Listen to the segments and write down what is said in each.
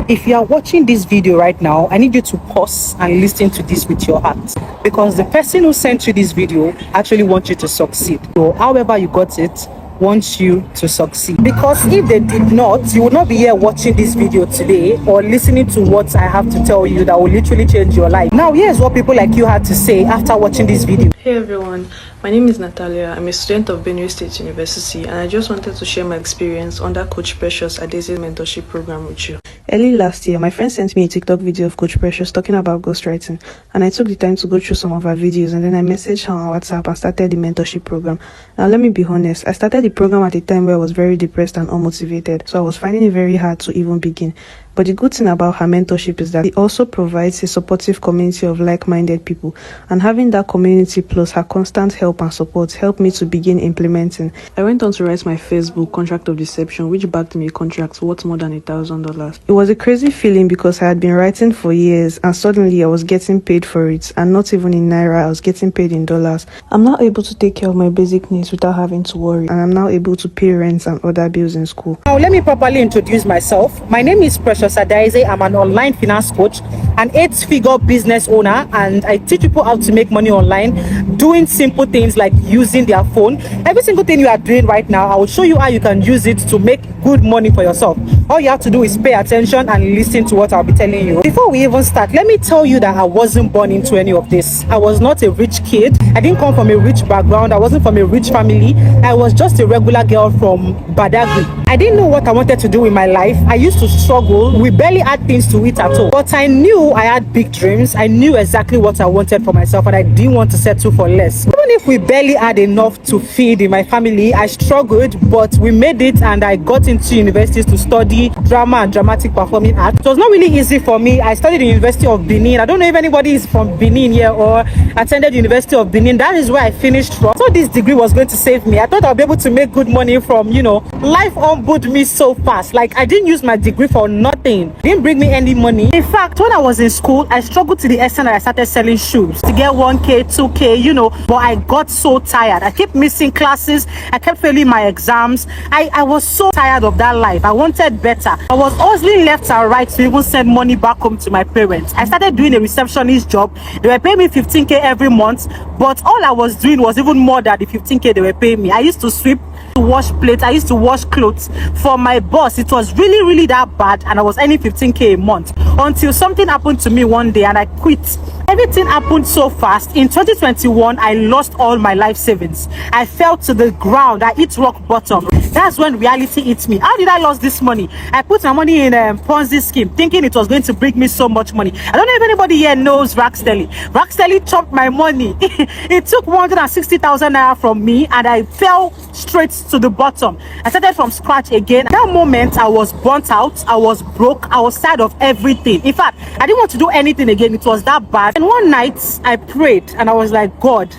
If you are watching this video right now, I need you to pause and listen to this with your heart, because the person who sent you this video actually wants you to succeed. So however you got it, wants you to succeed. Because if they did not, you would not be here watching this video today or listening to what I have to tell you that will literally change your life. Now here's what people like you had to say after watching this video. Hey everyone, my name is Natalia. I'm a student of Benue State University, and I just wanted to share my experience under Coach Precious Adese's mentorship program with you. Early last year, my friend sent me a TikTok video of Coach Precious talking about ghostwriting, and I took the time to go through some of her videos, and then I messaged her on WhatsApp and started the mentorship program. Now let me be honest, I started the program at a time where I was very depressed and unmotivated, so I was finding it very hard to even begin. But the good thing about her mentorship is that it also provides a supportive community of like-minded people, and having that community plus her constant help and support helped me to begin implementing. I went on to write my first book, Contract of Deception, which backed me a contract worth more than $1,000. It was a crazy feeling because I had been writing for years and suddenly I was getting paid for it, and not even in Naira, I was getting paid in dollars. I'm now able to take care of my basic needs without having to worry, and I'm now able to pay rent and other bills in school. Now let me properly introduce myself. My name is Precious Adese. I'm an online finance coach, an 8-figure business owner, and I teach people how to make money online doing simple things like using their phone. Every single thing you are doing right now, I will show you how you can use it to make good money for yourself. All you have to do is pay attention and listen to what I'll be telling you. Before we even start, let me tell you that I wasn't born into any of this. I was not a rich kid. I didn't come from a rich background. I wasn't from a rich family. I was just a regular girl from Badagry. I didn't know what I wanted to do in my life. I used to struggle. We barely had things to eat at all. But I knew I had big dreams. I knew exactly what I wanted for myself, and I didn't want to settle for less. Even if we barely had enough to feed in my family, I struggled, but we made it, and I got into universities to study drama and dramatic performing art. It was not really easy for me. I studied in the University of Benin. I don't know if anybody is from Benin here or attended the University of Benin. That is where I finished from. So this degree was going to save me. I thought I'll be able to make good money from, life unbooted me so fast. Like, I didn't use my degree for nothing. It didn't bring me any money. In fact, when I was in school, I struggled to the extent that I started selling shoes to get 1K, 2K, but I got so tired. I kept missing classes. I kept failing my exams. I was so tired of that life. I wanted better. I was hustling left and right to even send money back home to my parents. I started doing a receptionist job. They were paying me 15K every month, but all I was doing was even more than the 15K they were paying me. I used to sweep, to wash plates, I used to wash clothes for my boss. It was really, really that bad, and I was earning 15K a month until something happened to me one day and I quit. Everything happened so fast. In 2021, I lost all my life savings. I fell to the ground. I hit rock bottom. That's when reality hit me. How did I lose this money? I put my money in a Ponzi scheme, thinking it was going to bring me so much money. I don't know if anybody here knows Rackstelly. Rackstelly chopped my money. It took 160,000 naira from me, and I fell straight to the bottom. I started from scratch again. At that moment, I was burnt out. I was broke. I was tired of everything. In fact, I didn't want to do anything again. It was that bad. And one night, I prayed, and I was like, God,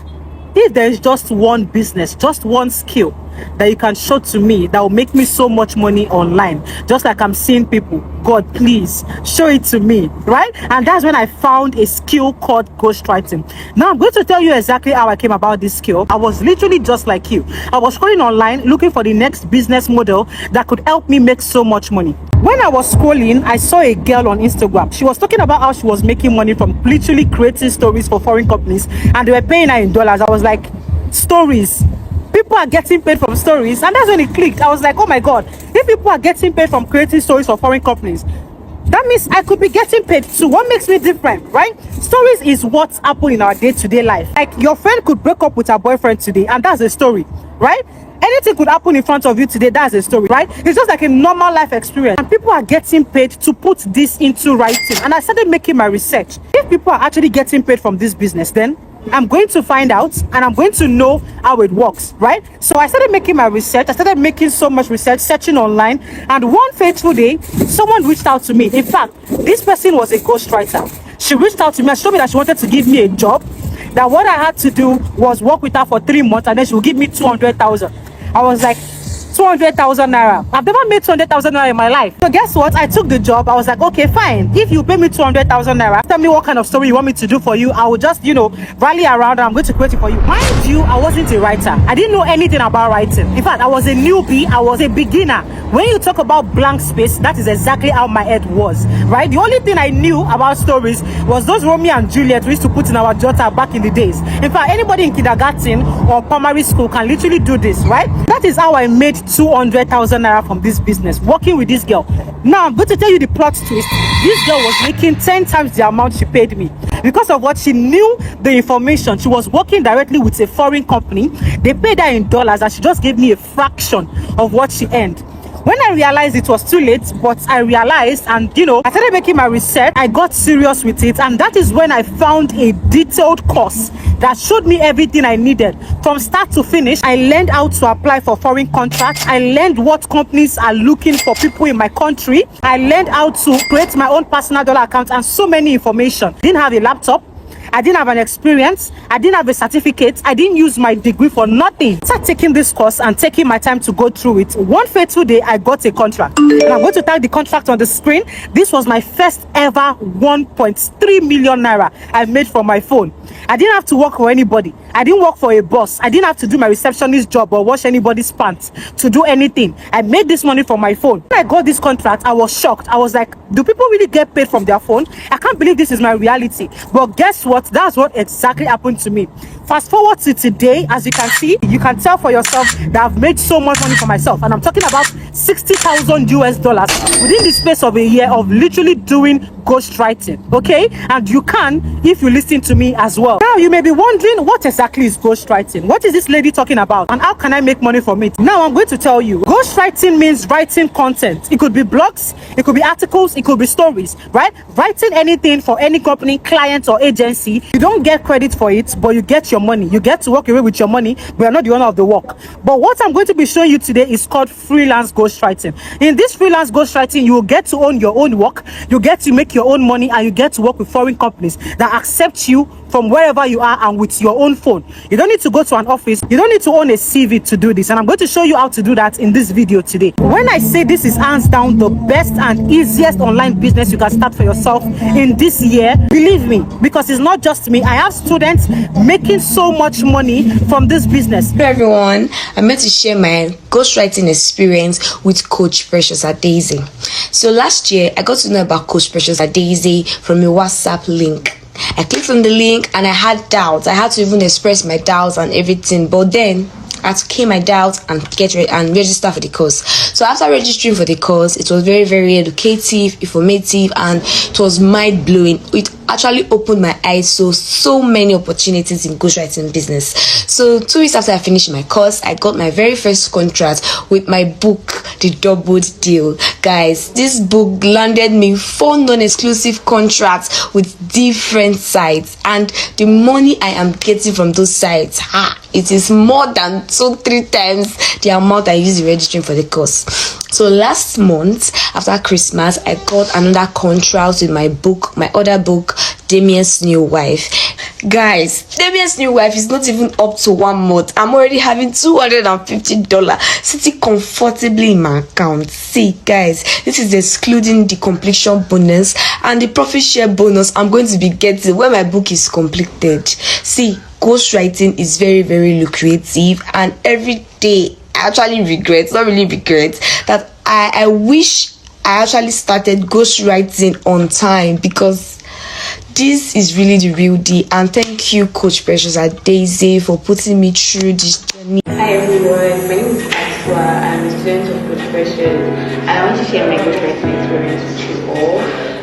if there is just one business, just one skill that you can show to me that will make me so much money online, just like I'm seeing people, God, please show it to me, right? And that's when I found a skill called ghostwriting. Now I'm going to tell you exactly how I came about this skill. I was literally just like you. I was scrolling online looking for the next business model that could help me make so much money. When I was scrolling, I saw a girl on Instagram. She was talking about how she was making money from literally creating stories for foreign companies, and they were paying her in dollars. I was like, stories? People are getting paid from stories? And that's when it clicked. I was like, oh my God, if people are getting paid from creating stories for foreign companies, that means I could be getting paid too. What makes me different, right? Stories is what's happening in our day-to-day life. Like, your friend could break up with her boyfriend today, and that's a story, right? Anything could happen in front of you today, that's a story, right? It's just like a normal life experience. And people are getting paid to put this into writing. And I started making my research. If people are actually getting paid from this business, then I'm going to find out, and I'm going to know how it works, right? So I started making my research. I started making so much research, searching online. And one fateful day, someone reached out to me. In fact, this person was a ghostwriter. She reached out to me and showed me that she wanted to give me a job. That what I had to do was work with her for 3 months, and then she would give me 200,000. I was like, 200,000 naira. I've never made 200,000 naira in my life. So guess what? I took the job. I was like, okay, fine. If you pay me 200,000 naira, tell me what kind of story you want me to do for you. I will just, rally around and I'm going to create it for you. Mind you, I wasn't a writer. I didn't know anything about writing. In fact, I was a newbie. I was a beginner. When you talk about blank space, that is exactly how my head was, right? The only thing I knew about stories was those Romeo and Juliet we used to put in our jotter back in the days. In fact, anybody in kindergarten or primary school can literally do this, right? That is how I made 200,000 naira from this business, working with this girl. Now, I'm going to tell you the plot twist. This girl was making 10 times the amount she paid me. Because of what she knew the information, she was working directly with a foreign company. They paid her in dollars and she just gave me a fraction of what she earned. When I realized it was too late, but I realized and I started making my research, I got serious with it, and that is when I found a detailed course that showed me everything I needed from start to finish. I learned how to apply for foreign contracts. I learned what companies are looking for people in my country. I learned how to create my own personal dollar account and so many information. Didn't have a laptop. I didn't have an experience. I didn't have a certificate. I didn't use my degree for nothing. I started taking this course and taking my time to go through it. One fateful day, I got a contract. And I'm going to type the contract on the screen. This was my first ever 1.3 million naira I made from my phone. I didn't have to work for anybody. I didn't work for a boss. I didn't have to do my receptionist job or wash anybody's pants to do anything. I made this money from my phone. When I got this contract, I was shocked. I was like, do people really get paid from their phone? I can't believe this is my reality. But guess what? That's what exactly happened to me. Fast forward to today, as you can see, you can tell for yourself that I've made so much money for myself. And I'm talking about 60,000 US dollars within the space of a year of literally doing ghostwriting. Okay? And you can if you listen to me as well. Now, you may be wondering, what exactly is ghostwriting? What is this lady talking about? And how can I make money from it? Now, I'm going to tell you. Ghostwriting means writing content. It could be blogs, it could be articles, it could be stories, right? Writing anything for any company, client, or agency. You don't get credit for it, but you get your money. You get to walk away with your money, but you're not the owner of the work. But what I'm going to be showing you today is called freelance ghostwriting. In this freelance ghostwriting, you will get to own your own work, you get to make your own money, and you get to work with foreign companies that accept you from wherever you are and with your own phone. You don't need to go to an office. You don't need to own a CV to do this. And I'm going to show you how to do that in this video today. When I say this is hands down the best and easiest online business you can start for yourself in this year, believe me, because it's not just me. I have students making so much money from this business. Hello everyone, I'm meant to share my ghostwriting experience with Coach Precious Daisy. So last year, I got to know about Coach Precious Daisy from a WhatsApp link. I clicked on the link and I had doubts. I had to even express my doubts and everything. But then I had to clear my doubts and get ready and register for the course. So after registering for the course, it was very, very educative, informative, and it was mind-blowing. It actually opened my eyes to so many opportunities in ghostwriting business. So 2 weeks after I finished my course, I got my very first contract with my book, The Doubled Deal. Guys, this book landed me 4 non-exclusive contracts with different sites, and the money I am getting from those sites, it is more than 2-3 times the amount I used registering for the course. So last month after Christmas, I got another contract with my book, my other book, Damien's New Wife. Guys, Damien's New Wife is not even up to 1 month. I'm already having $250 sitting comfortably in my account. See guys, this is excluding the completion bonus and the profit share bonus I'm going to be getting when my book is completed. See, ghostwriting is very, very lucrative, and every day I actually regret, not really regret, that I wish I actually started ghostwriting on time, because this is really the real deal. And thank you, Coach Precious Daisy, for putting me through this journey. Hi everyone, my name is Aswa. I'm a student of Coach Precious, and I want to share my ghostwriting experience with you all.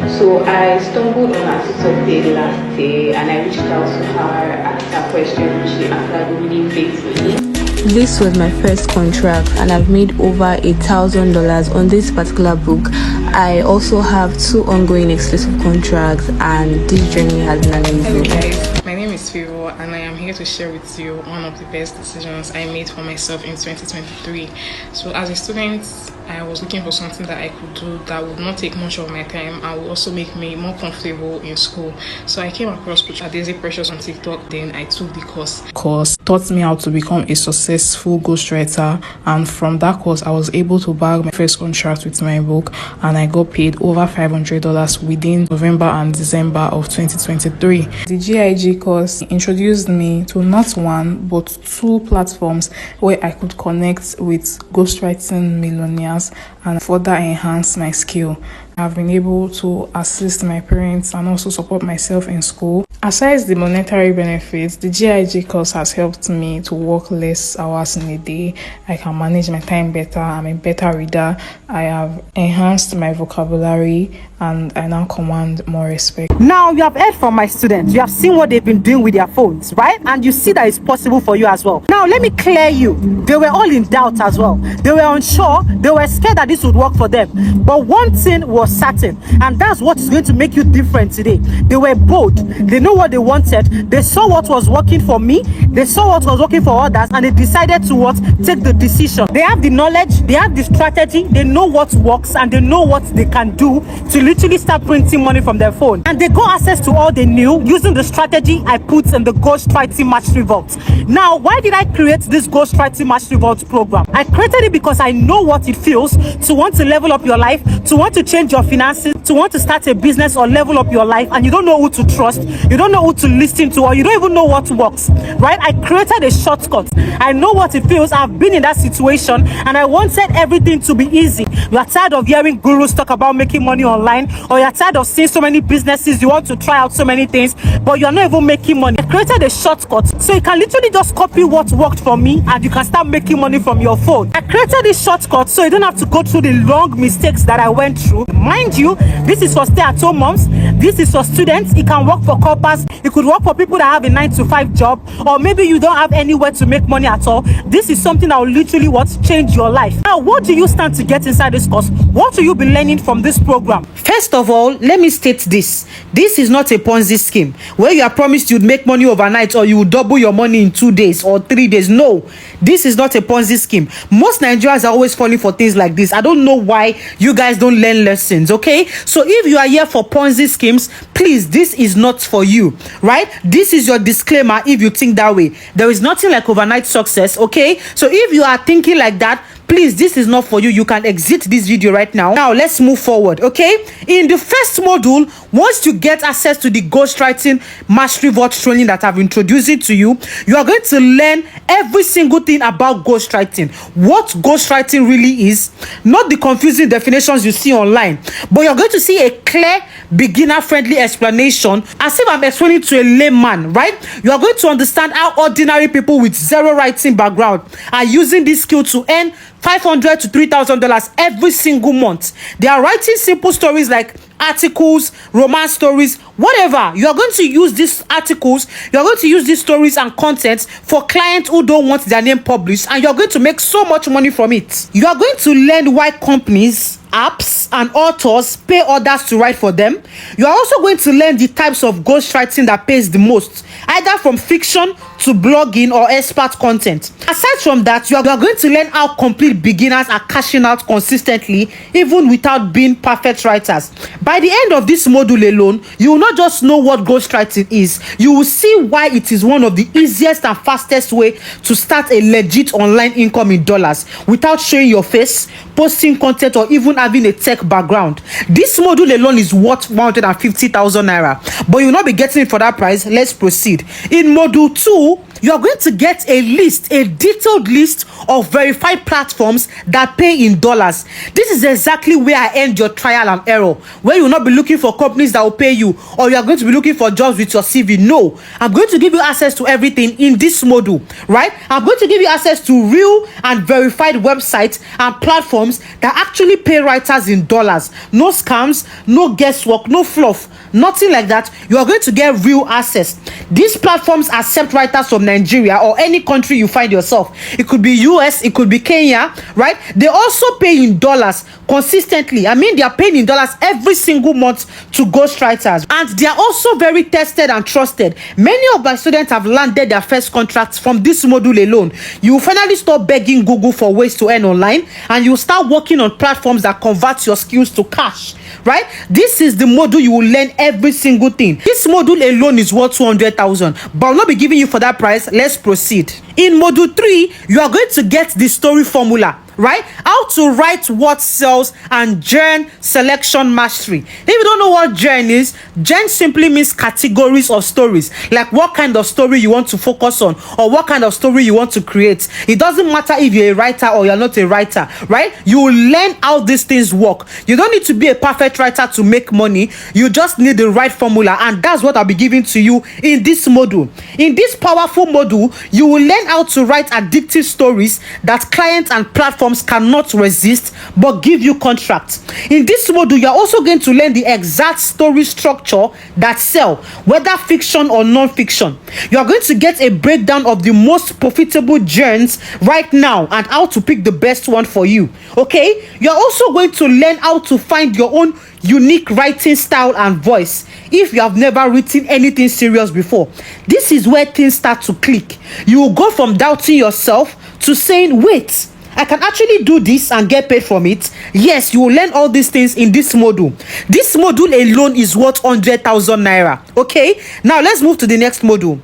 So I stumbled on her TikTok page last day, and I reached out to her, asked her questions, and she answered really faithfully. This was my first contract, and I've made over $1,000 on this particular book. I also have 2 ongoing exclusive contracts, and this journey has been amazing. Hello guys, my name is Firo, and I am here to share with you one of the best decisions I made for myself in 2023. So as a student I was looking for something that I could do that would not take much of my time and would also make me more comfortable in school. So I came across Coach Daisy Precious on TikTok. Then I took the course. Course taught me how to become a successful ghostwriter, and from that course I was able to bag my first contract with my book, and I got paid over $500 within November and December of 2023. The GIG course introduced me to not one but two platforms where I could connect with ghostwriting millionaires and further enhance my skill. I've been able to assist my parents and also support myself in school. Aside the monetary benefits, the GIG course has helped me to work less hours in a day. I can manage my time better. I'm a better reader. I have enhanced my vocabulary and I now command more respect. Now, you have heard from my students. You have seen what they've been doing with their phones, right? And you see that it's possible for you as well. Now, let me clear you. They were all in doubt as well. They were unsure. They were scared that this would work for them. But one thing was certain, and that's what is going to make you different today. They were bold. They know what they wanted. They saw what was working for me. They saw what was working for others, and they decided to take the decision. They have the knowledge. They have the strategy. They know what works, and they know what they can do to literally start printing money from their phone. And they got access to all they knew using the strategy I put in the Ghostwriting Mastery Vault. Now, why did I create this Ghostwriting Mastery Vault program? I created it because I know what it feels to want to level up your life, to want to change your finances, to want to start a business or level up your life, and you don't know who to trust, you don't know who to listen to, or you don't even know what works, right? I created a shortcut. I know what it feels. I've been in that situation, and I wanted everything to be easy. You are tired of hearing gurus talk about making money online, or you're tired of seeing so many businesses, you want to try out so many things, but you're not even making money. I created a shortcut so you can literally just copy what worked for me and you can start making money from your phone. I created this shortcut so you don't have to go through the long mistakes that I went through. Mind you, this is for stay-at-home moms, this is for students, it can work for corporates, it could work for people that have a 9-to-5 job, or maybe you don't have anywhere to make money at all. This is something that will literally change your life. Now, what do you stand to get inside this course? What will you be learning from this program? First of all, let me state this. This is not a Ponzi scheme where you are promised you'd make money overnight or you will double your money in 2 days or 3 days. No, this is not a Ponzi scheme. Most Nigerians are always falling for things like this. I don't know why you guys don't learn lessons, okay? So if you are here for Ponzi schemes, please, this is not for you, right? This is your disclaimer if you think that way. There is nothing like overnight success, okay? So if you are thinking like that, please, this is not for you. You can exit this video right now. Now, let's move forward, okay? In the first module, once you get access to the Ghostwriting Mastery Vault training that I've introduced it to you, you are going to learn every single thing about ghostwriting. What ghostwriting really is, not the confusing definitions you see online, but you're going to see a clear, beginner-friendly explanation as if I'm explaining to a layman, right? You are going to understand how ordinary people with zero writing background are using this skill to earn $500 to $3,000 every single month. They are writing simple stories like articles, romance stories, whatever. You are going to use these articles, you are going to use these stories and content for clients who don't want their name published, and you are going to make so much money from it. You are going to learn why companies, apps, and authors pay others to write for them. You are also going to learn the types of ghostwriting that pays the most, either from fiction to blogging or expert content. Aside from that, you are going to learn how complete beginners are cashing out consistently, even without being perfect writers. By the end of this module alone, you will not just know what ghostwriting is, you will see why it is one of the easiest and fastest way to start a legit online income in dollars without showing your face, posting content, or even having a tech background. This module alone is worth 150,000 naira, but you will not be getting it for that price. Let's proceed. In module 2, you are going to get a detailed list of verified platforms that pay in dollars. This is exactly where I end your trial and error, where you will not be looking for companies that will pay you, or you are going to be looking for jobs with your CV. No, I'm going to give you access to everything in this module, right? I'm going to give you access to real and verified websites and platforms that actually pay writers in dollars. No scams, no guesswork, no fluff, nothing like that. You are going to get real access. These platforms accept writers from Nigeria or any country you find yourself. It could be US, it could be Kenya, right? They also pay in dollars consistently. I mean, they are paying in dollars every single month to ghostwriters, and they are also very tested and trusted. Many of my students have landed their first contracts from this module alone. You will finally stop begging Google for ways to earn online, and you start working on platforms that convert your skills to cash, right? This is the module you will learn every single thing. This module alone is worth 200,000, but I'll not be giving you for that price. Let's proceed. In module 3, you are going to get the story formula, right? How to write what sells and Gen selection mastery. If you don't know what Gen is, Gen simply means categories of stories, like what kind of story you want to focus on or what kind of story you want to create. It doesn't matter if you're a writer or you're not a writer, right? You will learn how these things work. You don't need to be a perfect writer to make money. You just need the right formula, and that's what I'll be giving to you in this module. In this powerful module, you will learn how to write addictive stories that clients and platforms cannot resist but give you contracts. In this module, you're also going to learn the exact story structure that sell, whether fiction or non-fiction. You're going to get a breakdown of the most profitable journeys right now and how to pick the best one for you. Okay, you're also going to learn how to find your own unique writing style and voice if you have never written anything serious before. This is where things start to click. You will go from doubting yourself to saying, wait, I can actually do this and get paid from it. Yes, you will learn all these things in this module. This module alone is worth 100,000 naira. Okay, now let's move to the next module.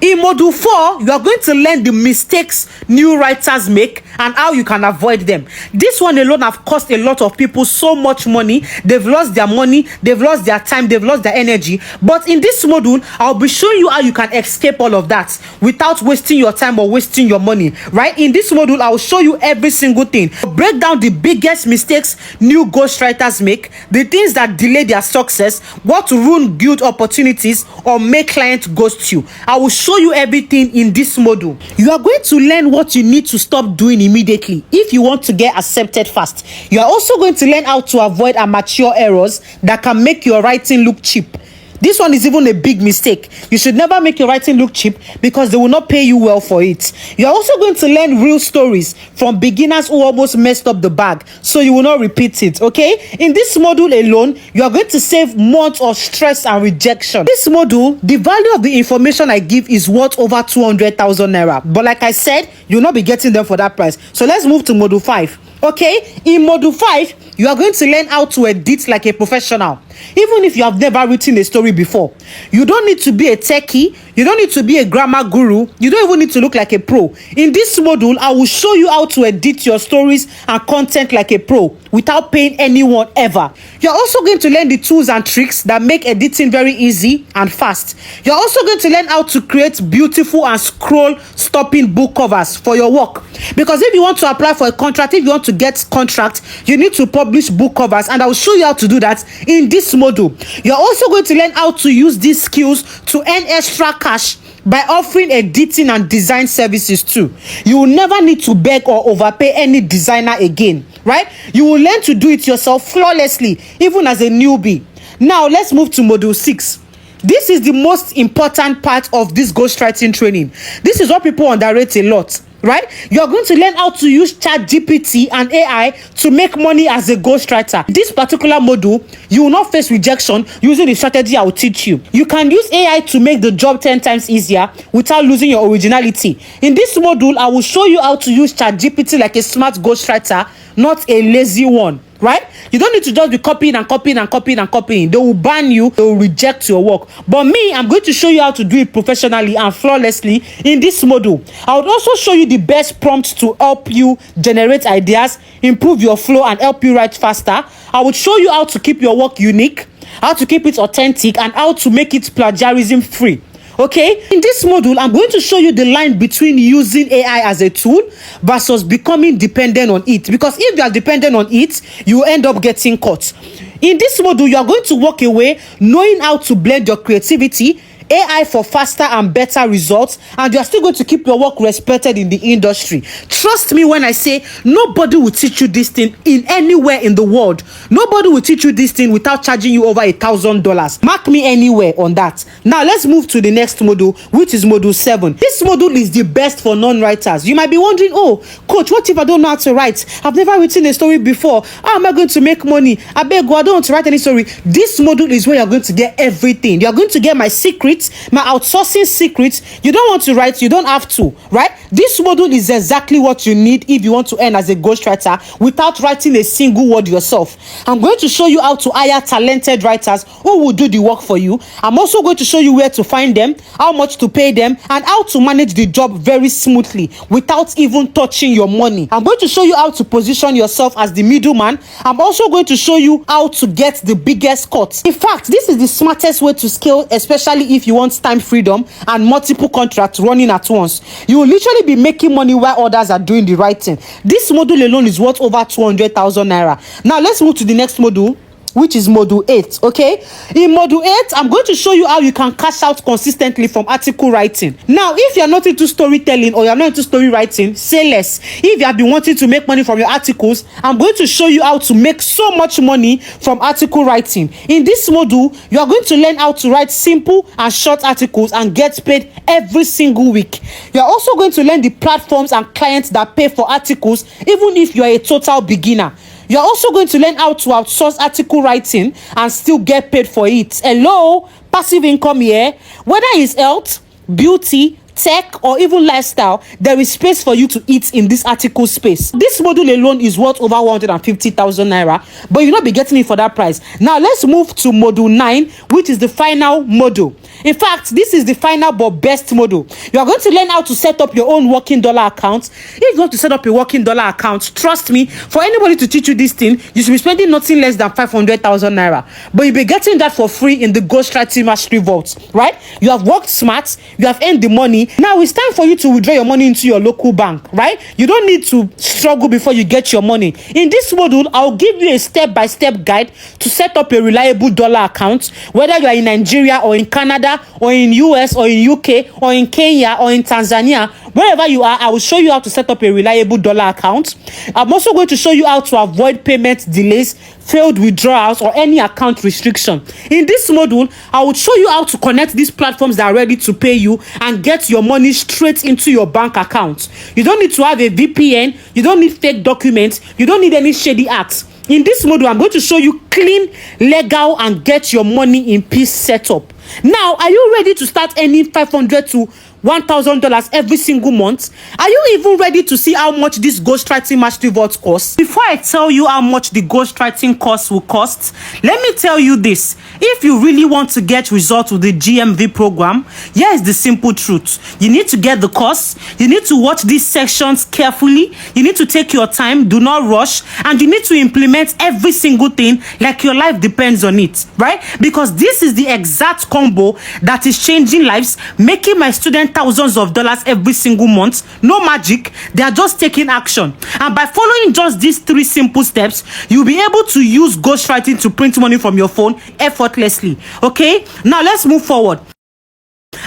In module 4, you are going to learn the mistakes new writers make and how you can avoid them. This one alone have cost a lot of people so much money. They've lost their money, they've lost their time, they've lost their energy. But in this module, I'll be showing you how you can escape all of that without wasting your time or wasting your money, right? In this module, I'll show you every single thing. I'll break down the biggest mistakes new ghostwriters make, the things that delay their success, what to ruin good opportunities or make clients ghost you. I will show you everything in this module. You are going to learn what you need to stop doing immediately if you want to get accepted fast. You are also going to learn how to avoid amateur errors that can make your writing look cheap. This one is even a big mistake. You should never make your writing look cheap because they will not pay you well for it. You are also going to learn real stories from beginners who almost messed up the bag, so you will not repeat it, okay? In this module alone, you are going to save months of stress and rejection. This module, the value of the information I give is worth over 200,000 naira. But like I said, you'll not be getting them for that price. So let's move to module 5. Okay, in module 5, you are going to learn how to edit like a professional. Even if you have never written a story before, you don't need to be a techie, you don't need to be a grammar guru, you don't even need to look like a pro. In this module, I will show you how to edit your stories and content like a pro without paying anyone ever. You're also going to learn the tools and tricks that make editing very easy and fast. You're also going to learn how to create beautiful and scroll-stopping book covers for your work. Because if you want to apply for a contract, if you want to get contract, you need to publish book covers, and I will show you how to do that in this module. You're also going to learn how to use these skills to earn extra cash by offering editing and design services too. You will never need to beg or overpay any designer again, right? You will learn to do it yourself flawlessly, even as a newbie. Now let's move to module 6. This is the most important part of this ghostwriting training. This is what people underrate a lot, right? You're going to learn how to use ChatGPT and AI to make money as a ghostwriter. This particular module, you will not face rejection using the strategy I will teach you. You can use AI to make the job 10 times easier without losing your originality. In this module, I will show you how to use ChatGPT like a smart ghostwriter, not a lazy one. Right? You don't need to just be copying and copying and copying and copying. They will ban you, they will reject your work. But me, I'm going to show you how to do it professionally and flawlessly in this module. I would also show you the best prompts to help you generate ideas, improve your flow, and help you write faster. I would show you how to keep your work unique, how to keep it authentic, and how to make it plagiarism free. Okay, in this module, I'm going to show you the line between using AI as a tool versus becoming dependent on it. Because if you are dependent on it, you end up getting caught. In this module, you are going to walk away knowing how to blend your creativity, AI for faster and better results, and you are still going to keep your work respected in the industry. Trust me when I say nobody will teach you this thing in anywhere in the world. Nobody will teach you this thing without charging you over $1,000. Mark me anywhere on that. Now let's move to the next module, which is module 7. This module is the best for non-writers. You might be wondering, oh coach, what if I don't know how to write? I've never written a story before. How am I going to make money? I beg you, I don't want to write any story. This module is where you're going to get everything. You're going to get my secrets, my outsourcing secrets. You don't want to write, you don't have to, right? This module is exactly what you need if you want to earn as a ghostwriter without writing a single word yourself. I'm going to show you how to hire talented writers who will do the work for you. I'm also going to show you where to find them, how much to pay them, and how to manage the job very smoothly without even touching your money. I'm going to show you how to position yourself as the middleman. I'm also going to show you how to get the biggest cut. In fact, this is the smartest way to scale, especially if you want time freedom and multiple contracts running at once. You will literally be making money while others are doing the writing. This module alone is worth over 200,000 naira. Now let's move to the next module, which is module 8. Okay, in module 8 I'm going to show you how you can cash out consistently from article writing. Now if you're not into storytelling or you're not into story writing, say less. If you have been wanting to make money from your articles, I'm going to show you how to make so much money from article writing. In this module, you are going to learn how to write simple and short articles and get paid every single week. You are also going to learn the platforms and clients that pay for articles, even if you are a total beginner. You're also going to learn how to outsource article writing and still get paid for it. Hello, passive income here. Whether it's health, beauty, tech, or even lifestyle, there is space for you to eat in this article space. This module alone is worth over 150,000 naira, but you'll not be getting it for that price. Now let's move to module 9, which is the final module. In fact, this is the final but best module. You are going to learn how to set up your own working dollar account. If you want to set up a working dollar account, trust me, for anybody to teach you this thing, you should be spending nothing less than 500,000 naira. But you'll be getting that for free in the Ghostwriting Mastery Vault, right? You have worked smart, you have earned the money. Now it's time for you to withdraw your money into your local bank, right? You don't need to struggle before you get your money. In this module, I'll give you a step-by-step guide to set up a reliable dollar account, whether you are in Nigeria or in Canada or in US or in UK or in Kenya or in Tanzania. Wherever you are, I will show you how to set up a reliable dollar account. I'm also going to show you how to avoid payment delays, failed withdrawals, or any account restriction. In this module, I will show you how to connect these platforms that are ready to pay you and get your money straight into your bank account. You don't need to have a VPN, you don't need fake documents, you don't need any shady acts. In this module, I'm going to show you clean, legal, and get your money in peace setup. Now, are you ready to start earning $500 to $1,000 every single month? Are you even ready to see how much this Ghostwriting Mastery Vault costs? Before I tell you how much the ghostwriting course will cost, let me tell you this. If you really want to get results with the GMV program, here is the simple truth. You need to get the course, you need to watch these sections carefully, you need to take your time, do not rush, and you need to implement every single thing like your life depends on it, right? Because this is the exact combo that is changing lives, making my students thousands of dollars every single month. No magic, they are just taking action. And by following just these 3 simple steps, you'll be able to use ghostwriting to print money from your phone effortlessly. Okay, now let's move forward.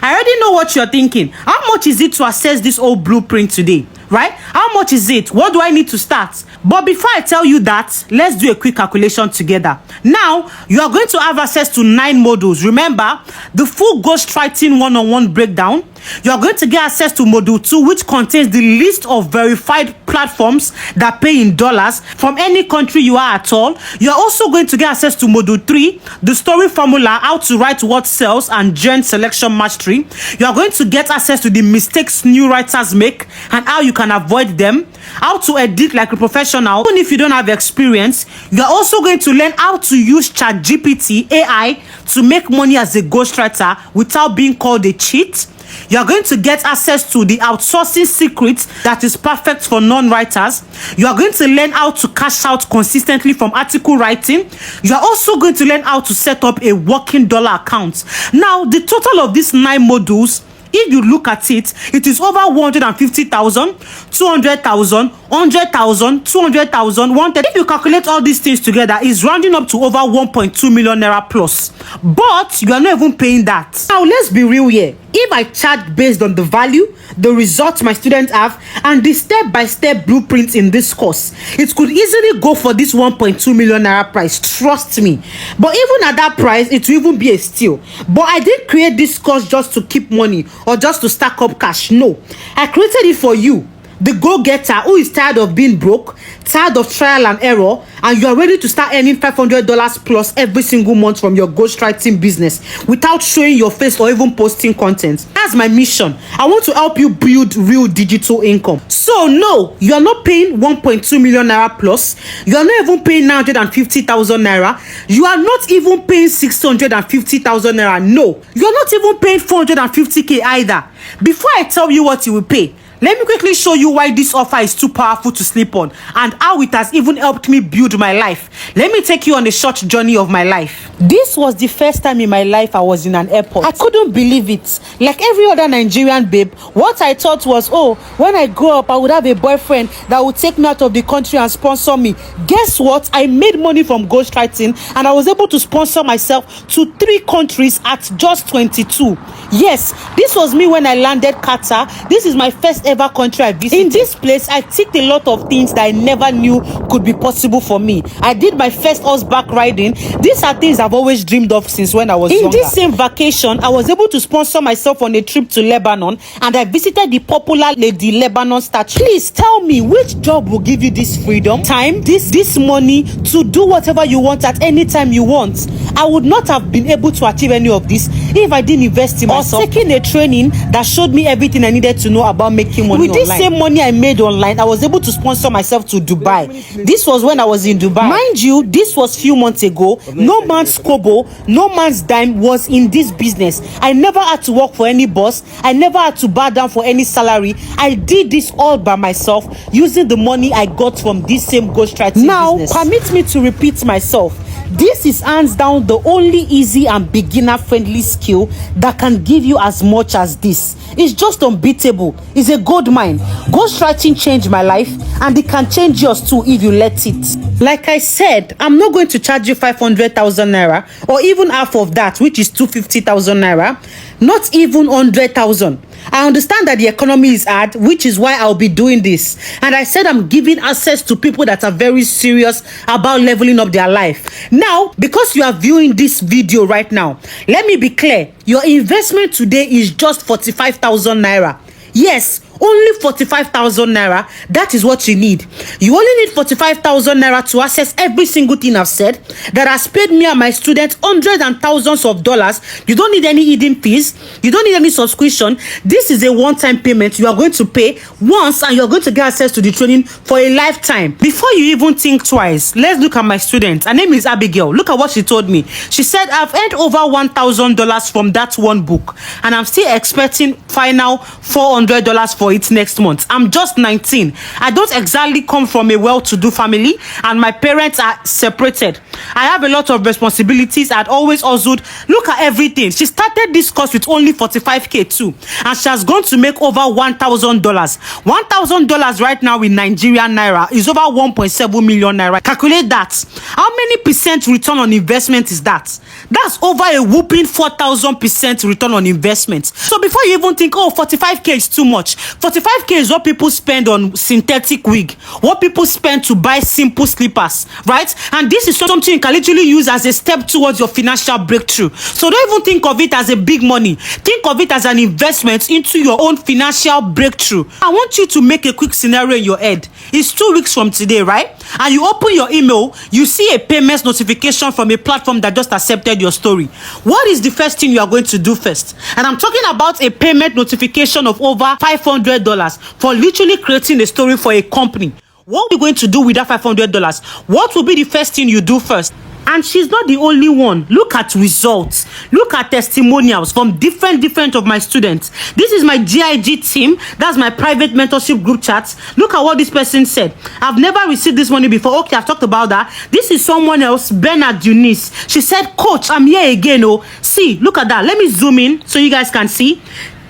I already know what you're thinking. How much is it to access this old blueprint today, right? How much is it? What do I need to start? But before I tell you that, let's do a quick calculation together. Now, you are going to have access to 9 modules. Remember, the full ghostwriting one-on-one breakdown. You are going to get access to module 2, which contains the list of verified platforms that pay in dollars from any country you are at all. You are also going to get access to module 3, the story formula, how to write what sells, and Gents selection mastery. You are going to get access to the mistakes new writers make and how you can avoid them, how to edit like a professional even if you don't have experience. You are also going to learn how to use ChatGPT AI to make money as a ghostwriter without being called a cheat. You are going to get access to the outsourcing secret that is perfect for non-writers. You are going to learn how to cash out consistently from article writing. You are also going to learn how to set up a working dollar account. Now, the total of these 9 modules, if you look at it, it is over 150,000, 200,000, 100,000, 200,000, 130. If you calculate all these things together, it's rounding up to over 1.2 million naira plus. But you are not even paying that. Now, let's be real here. If I charge based on the value, the results my students have, and the step-by-step blueprints in this course, it could easily go for this 1.2 million naira price. Trust me. But even at that price, it will even be a steal. But I didn't create this course just to keep money or just to stack up cash. No, I created it for you, the go-getter who is tired of being broke, tired of trial and error, and you are ready to start earning $500 plus every single month from your ghostwriting business without showing your face or even posting content. That's my mission. I want to help you build real digital income. So no, you are not paying 1.2 million naira plus. You are not even paying 950,000 naira. You are not even paying 650,000 naira. No, you are not even paying 450k either. Before I tell you what you will pay, let me quickly show you why this offer is too powerful to sleep on and how it has even helped me build my life. Let me take you on a short journey of my life. This was the first time in my life I was in an airport. I couldn't believe it. Like every other Nigerian babe, what I thought was, oh, when I grow up, I would have a boyfriend that would take me out of the country and sponsor me. Guess what? I made money from ghostwriting and I was able to sponsor myself to 3 countries at just 22. Yes, this was me when I landed Qatar. This is my first ever country I visited. In this place, I ticked a lot of things that I never knew could be possible for me. I did my first horseback riding. These are things I've always dreamed of since when I was younger. In this same vacation, I was able to sponsor myself on a trip to Lebanon, and I visited the popular Lady Lebanon statue. Please tell me, which job will give you this freedom, time, this money to do whatever you want at any time you want? I would not have been able to achieve any of this if I didn't invest in myself or taking a training that showed me everything I needed to know about making money. With this same money I made online, I was able to sponsor myself to Dubai. This was when I was in Dubai. Mind you, this was few months ago. No man's kobo, no man's dime was in this business. I never had to work for any boss. I never had to bow down for any salary. I did this all by myself using the money I got from this same ghostwriting business. Now, permit me to repeat myself. This is hands down the only easy and beginner-friendly skill that can give you as much as this. It's just unbeatable. It's a gold mine. Ghostwriting changed my life, and it can change yours too if you let it. Like I said, I'm not going to charge you 500,000 naira or even half of that, which is 250,000 naira. Not even 100,000. I understand that the economy is hard, which is why I'll be doing this. And I said I'm giving access to people that are very serious about leveling up their life. Now, because you are viewing this video right now, let me be clear. Your investment today is just 45,000 naira. Yes, only 45,000 naira. That is what you need. You only need 45,000 naira to access every single thing I've said that has paid me and my students hundreds and thousands of dollars. You don't need any hidden fees. You don't need any subscription. This is a one-time payment you are going to pay once, and you're going to get access to the training for a lifetime. Before you even think twice, let's look at my student. Her name is Abigail. Look at what she told me. She said, I've earned over $1,000 from that one book, and I'm still expecting final $400 for it next month. I'm just 19. I don't exactly come from a well-to-do family, and my parents are separated. I have a lot of responsibilities. I'd always hustled. Look at everything. She started this course with only 45k too, and she has gone to make over $1,000. $1,000 right now in Nigerian naira is over 1.7 million naira. Calculate that. How many percent return on investment is that? That's over a whooping 4,000% return on investment. So before you even think, oh, 45k is too much, 45k is what people spend on synthetic wig, what people spend to buy simple slippers, right? And this is something you can literally use as a step towards your financial breakthrough. So don't even think of it as a big money. Think of it as an investment into your own financial breakthrough. I want you to make a quick scenario in your head. It's 2 weeks from today, right? And you open your email, you see a payments notification from a platform that just accepted your story. What is the first thing you are going to do first? And I'm talking about a payment notification of over $500 for literally creating a story for a company. What are you going to do with that $500? What will be the first thing you do first? And she's not the only one. Look at results. Look at testimonials from different of my students. This is my GIG team. That's my private mentorship group chat. Look at what this person said. I've never received this money before. Okay, I've talked about that. This is someone else, Bernard Eunice. She said, Coach, I'm here again. Oh, see, look at that. Let me zoom in so you guys can see.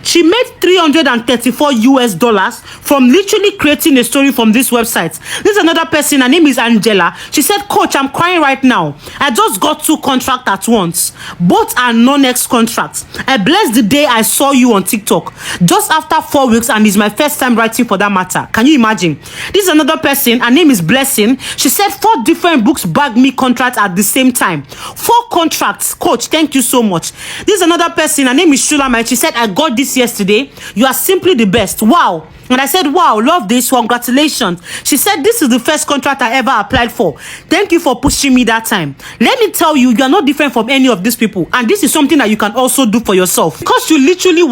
She made $334 from literally creating a story from this website. This is another person, her name is Angela. She said, Coach, I'm crying right now. I just got 2 contracts at once. Both are non-ex contracts. I blessed the day I saw you on TikTok. Just after 4 weeks, and it's my first time writing for that matter. Can you imagine? This is another person, her name is Blessing. She said 4 different books bagged me contracts at the same time. 4 contracts. Coach, thank you so much. This is another person, her name is Shulamite. She said, I got this yesterday. You are simply the best. Wow. And I said, wow, love this. Congratulations. She said, this is the first contract I ever applied for. Thank you for pushing me that time. Let me tell you, you are not different from any of these people. And this is something that you can also do for yourself. Because you literally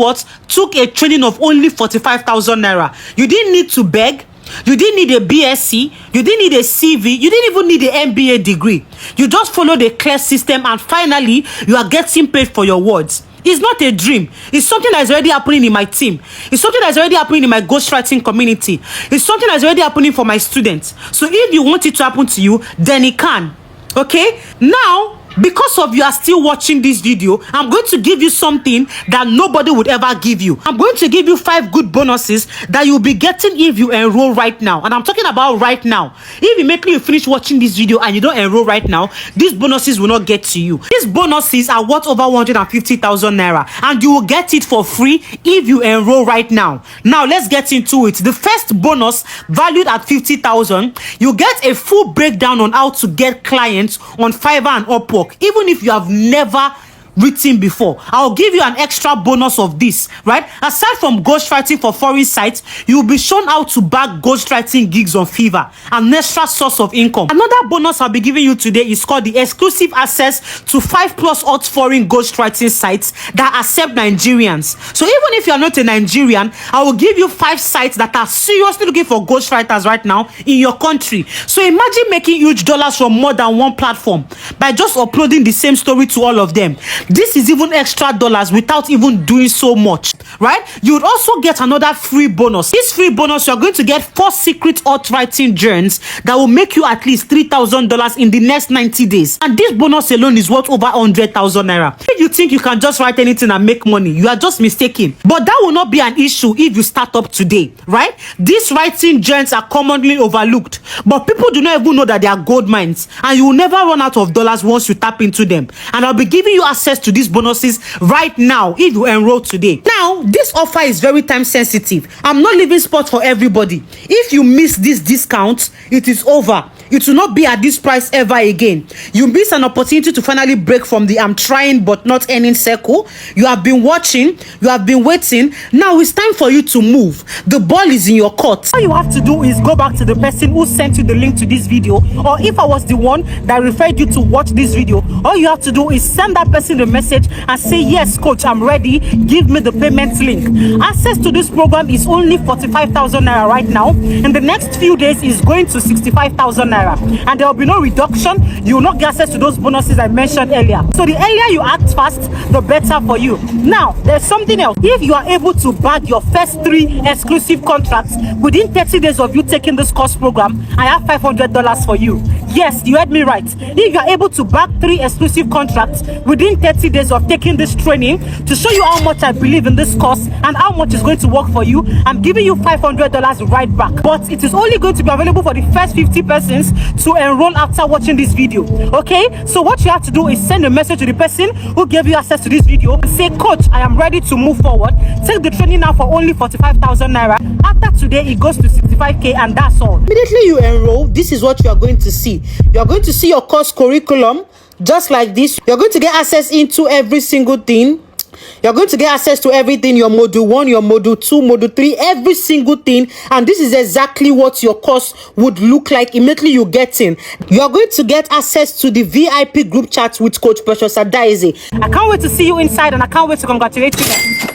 took a training of only 45,000 naira. You didn't need to beg. You didn't need a BSc, you didn't need a CV, you didn't even need an MBA degree. You just followed a clear system and finally, you are getting paid for your words. It's not a dream. It's something that is already happening in my team. It's something that is already happening in my ghostwriting community. It's something that is already happening for my students. So if you want it to happen to you, then it can. Okay? Now, because of you are still watching this video, I'm going to give you something that nobody would ever give you. I'm going to give you 5 good bonuses that you'll be getting if you enroll right now. And I'm talking about right now. If immediately you finish watching this video and you don't enroll right now, these bonuses will not get to you. These bonuses are worth over 150,000 naira, and you will get it for free if you enroll right now. Now let's get into it. The first bonus, valued at 50,000, you get a full breakdown on how to get clients on Fiverr and Upwork. Even if you have never written before, I'll give you an extra bonus of this, right? Aside from ghostwriting for foreign sites, you'll be shown how to bag ghostwriting gigs on Fiverr, an extra source of income. Another bonus I'll be giving you today is called the exclusive access to 5+ hot foreign ghostwriting sites that accept Nigerians. So even if you're not a Nigerian, I will give you 5 sites that are seriously looking for ghostwriters right now in your country. So imagine making huge dollars from more than one platform by just uploading the same story to all of them. This is even extra dollars without even doing so much, right? You would also get another free bonus. This free bonus, you're going to get 4 secret hot writing journeys that will make you at least $3,000 in the next 90 days. And this bonus alone is worth over 100,000 naira. If you think you can just write anything and make money, you are just mistaken. But that will not be an issue if you start up today, right? These writing journeys are commonly overlooked, but people do not even know that they are gold mines, and you will never run out of dollars once you tap into them. And I'll be giving you access to these bonuses right now if you enroll today. Now, this offer is very time sensitive. I'm not leaving spots for everybody. If you miss this discount, it is over. It will not be at this price ever again. You miss an opportunity to finally break from the I'm trying but not earning circle. You have been watching, you have been waiting. Now it's time for you to move. The ball is in your court. All you have to do is go back to the person who sent you the link to this video, or if I was the one that referred you to watch this video, all you have to do is send that person the message and say, yes, coach, I'm ready. Give me the payment link. Access to this program is only 45,000 naira right now. In the next few days, is going to 65,000 naira. And there will be no reduction. You will not get access to those bonuses I mentioned earlier. So the earlier you act fast, the better for you. Now, there's something else. If you are able to bag your first 3 exclusive contracts within 30 days of you taking this course program, I have $500 for you. Yes, you heard me right. If you are able to bag 3 exclusive contracts within 30 days of taking this training, to show you how much I believe in this course and how much is going to work for you, I'm giving you $500 right back. But it is only going to be available for the first 50 persons to enroll after watching this video. Okay, so what you have to do is send a message to the person who gave you access to this video and say, coach, I am ready to move forward. Take the training now for only 45,000 naira. After today, it goes to 65k, and that's all. Immediately you enroll, this is what you are going to see. You are going to see your course curriculum just like this. You're going to get access into every single thing. You're going to get access to everything, your module 1, your module 2, module 3, every single thing. And this is exactly what your course would look like immediately you get in. You're going to get access to the VIP group chat with Coach Precious Adaeze. I can't wait to see you inside, and I can't wait to congratulate you.